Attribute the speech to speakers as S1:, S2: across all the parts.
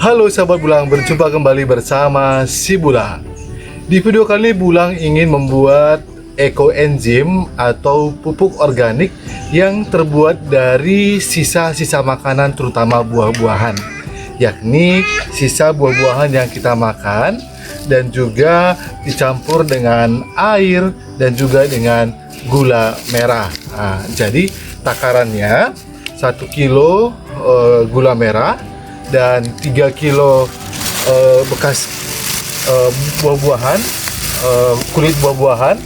S1: Halo sahabat Bulang, berjumpa kembali bersama si Bulang. Di video kali ini Bulang ingin membuat ekoenzim atau pupuk organik yang terbuat dari sisa-sisa makanan, terutama buah-buahan, yakni sisa buah-buahan yang kita makan dan juga dicampur dengan air dan juga dengan gula merah. Jadi takarannya 1 kilo gula merah dan 3 kilo bekas buah-buahan, kulit buah-buahan,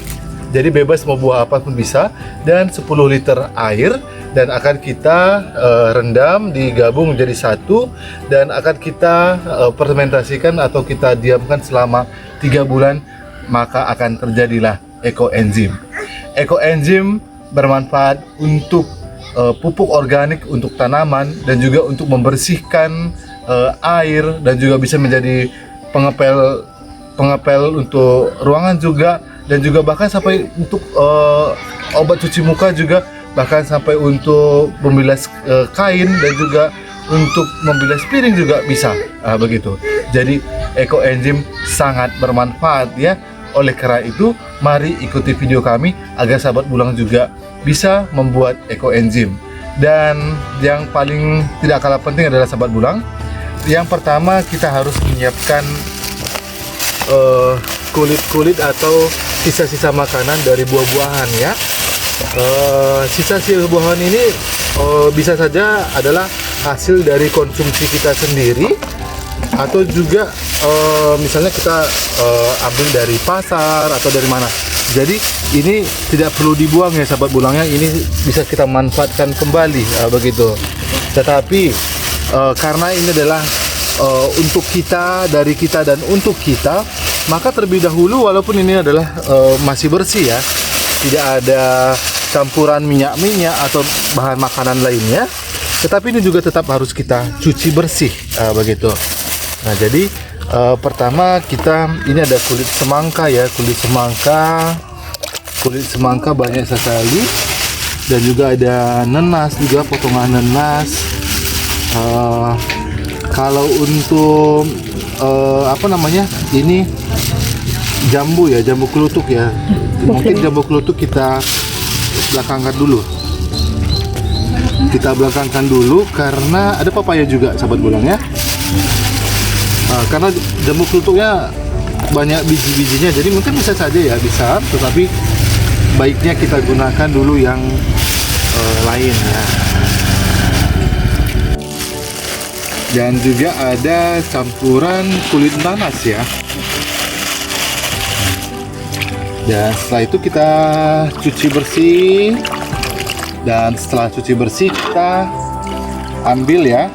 S1: jadi bebas mau buah apapun bisa, dan 10 liter air, dan akan kita rendam, digabung jadi satu, dan akan kita fermentasikan atau kita diamkan selama 3 bulan, maka akan terjadilah ekoenzim. Ekoenzim bermanfaat untuk pupuk organik untuk tanaman dan juga untuk membersihkan air, dan juga bisa menjadi pengepel untuk ruangan juga, dan juga bahkan sampai untuk obat cuci muka juga, bahkan sampai untuk membilas kain dan juga untuk membilas piring juga bisa, begitu. Jadi ekoenzim sangat bermanfaat ya. Oleh karena itu, mari ikuti video kami agar sahabat Bulang juga bisa membuat ekoenzim. Dan yang paling tidak kalah penting adalah sahabat Bulang, yang pertama kita harus menyiapkan kulit-kulit atau sisa-sisa makanan dari buah-buahan ya. Sisa-sisa buah-buahan ini bisa saja adalah hasil dari konsumsi kita sendiri, atau juga misalnya kita ambil dari pasar atau dari mana. Jadi ini tidak perlu dibuang ya sahabat Bulangnya, ini bisa kita manfaatkan kembali, begitu. Tetapi karena ini adalah untuk kita, dari kita dan untuk kita, maka terlebih dahulu walaupun ini adalah masih bersih ya, tidak ada campuran minyak-minyak atau bahan makanan lainnya, tetapi ini juga tetap harus kita cuci bersih, begitu. Nah, jadi pertama ini ada kulit semangka ya, kulit semangka banyak sekali, dan juga ada nenas juga, potongan nenas. Kalau untuk ini jambu ya, jambu kelutuk ya. Mungkin jambu kelutuk kita belakangkan dulu, karena ada papaya juga sahabat Bulang ya. Karena jambu kelutuknya banyak biji-bijinya, jadi mungkin bisa saja ya, bisa, tetapi baiknya kita gunakan dulu yang lain ya. Dan juga ada campuran kulit nanas ya. Dan setelah itu kita cuci bersih, dan setelah cuci bersih kita ambil ya.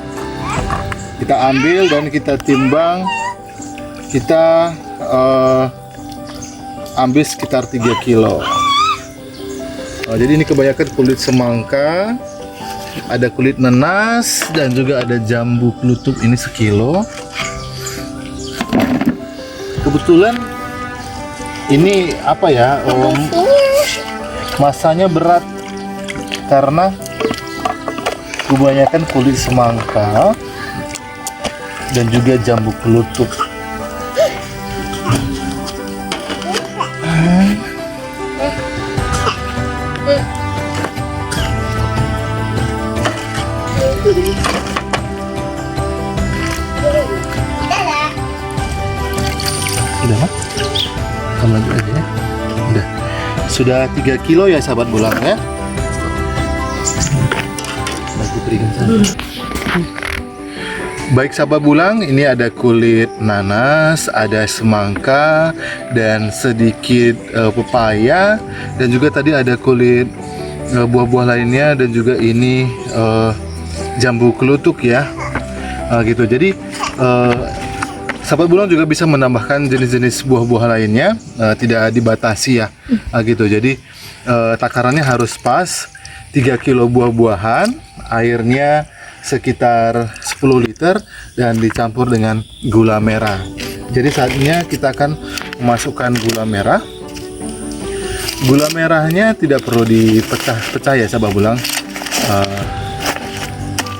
S1: Kita ambil dan kita timbang, kita ambil sekitar 3 kilo. Jadi ini kebanyakan kulit semangka, ada kulit nenas, dan juga ada jambu kelutuk, ini 1 kilo. Kebetulan ini masanya berat karena kebanyakan kulit semangka dan juga jambu kelutuk. Udah, tambah aja ya. Udah. Sudah 3 kilo ya sahabat Bulang ya. Bagi berikan sana. Baik sahabat Bulang, ini ada kulit nanas, ada semangka, dan sedikit pepaya, dan juga tadi ada kulit buah-buah lainnya, dan juga ini jambu kelutuk ya, gitu. Jadi sahabat Bulang juga bisa menambahkan jenis-jenis buah-buah lainnya, tidak dibatasi ya, gitu. Jadi takarannya harus pas, 3 kilo buah-buahan, airnya sekitar 10 liter, dan dicampur dengan gula merah. Jadi saatnya kita akan memasukkan gula merah. Gula merahnya tidak perlu dipecah-pecah ya sahabat Bulang.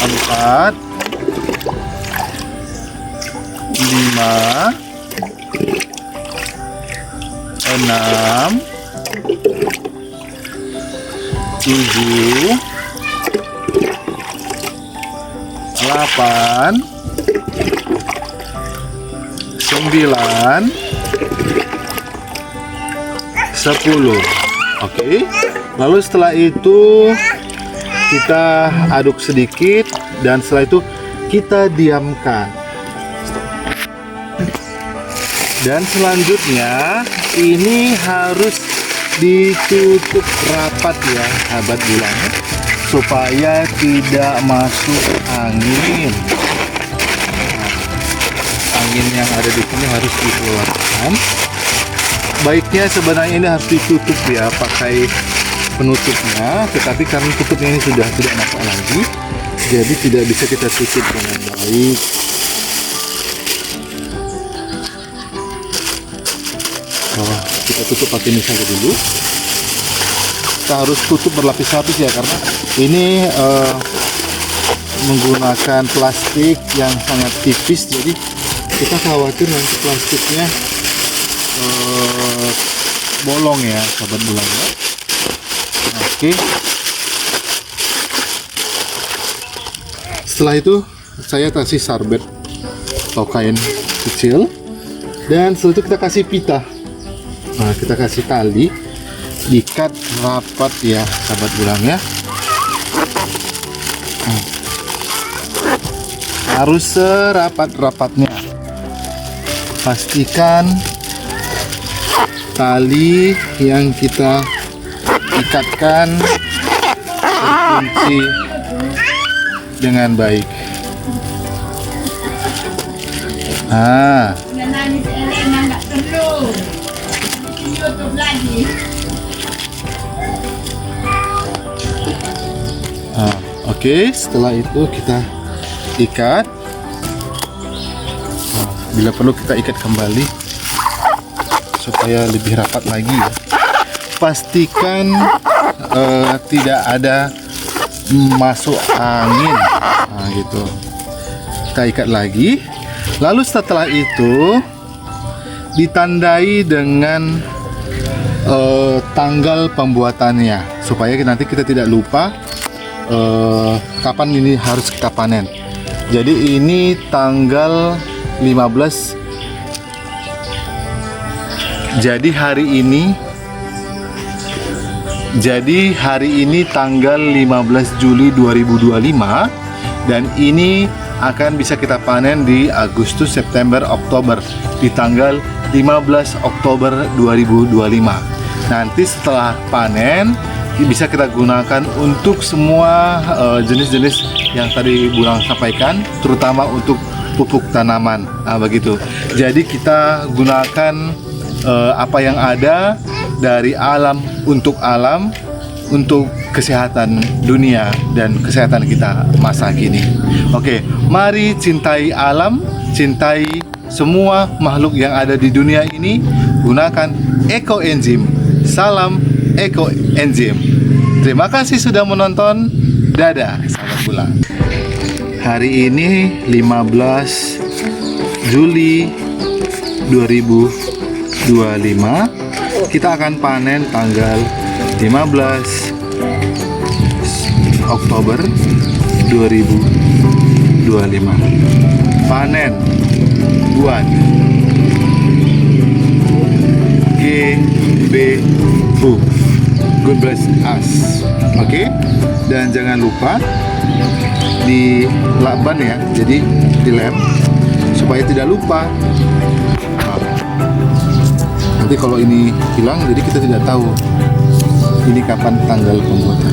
S1: 4, 5, 6, 7, 8, 9, 10. Oke. Lalu setelah itu kita aduk sedikit dan setelah itu kita diamkan. Dan selanjutnya ini harus ditutup rapat ya, sahabat bulan, supaya tidak masuk angin. Angin yang ada di sini harus dikeluarkan. Baiknya sebenarnya ini harus ditutup ya, pakai penutupnya, tetapi karena tutupnya ini sudah tidak masuk lagi, jadi tidak bisa kita tutup dengan baik. Kita tutup pakai ini saja dulu. Kita harus tutup berlapis-lapis ya, karena ini menggunakan plastik yang sangat tipis, jadi kita khawatir nanti plastiknya bolong ya, sahabat bulan ya. Oke. Setelah itu saya kasih sarbet atau kain kecil, dan setelah itu kita kasih pita. Nah, kita kasih tali, diikat rapat ya, sahabat bulan ya. Harus serapat-rapatnya. Pastikan tali yang kita ikatkan terkunci dengan baik. Nah, oke, setelah itu kita ikat. Bila perlu kita ikat kembali supaya lebih rapat lagi ya. Pastikan tidak ada masuk angin. Nah, gitu. Kita ikat lagi. Lalu setelah itu ditandai dengan tanggal pembuatannya supaya nanti kita tidak lupa kapan ini harus kita panen. Jadi ini tanggal 15. Jadi hari ini tanggal 15 Juli 2025, dan ini akan bisa kita panen di Agustus, September, Oktober, di tanggal 15 Oktober 2025. Nanti setelah panen bisa kita gunakan untuk semua jenis-jenis yang tadi Bulang sampaikan, terutama untuk pupuk tanaman. Nah, begitu. Jadi kita gunakan apa yang ada dari alam, untuk kesehatan dunia dan kesehatan kita masa kini. Oke, mari cintai alam, cintai semua makhluk yang ada di dunia ini, gunakan ekoenzim. Salam ekoenzim. Terima kasih sudah menonton. Dadah, sahabat Bulang. Hari ini 15 Juli 2025, kita akan panen tanggal 15 Oktober 2025. Panen buat GBU, God bless us. Oke, dan jangan lupa dilakban ya, jadi dilem supaya tidak lupa. Nanti kalau ini hilang, jadi kita tidak tahu
S2: Ini kapan tanggal pembuatan?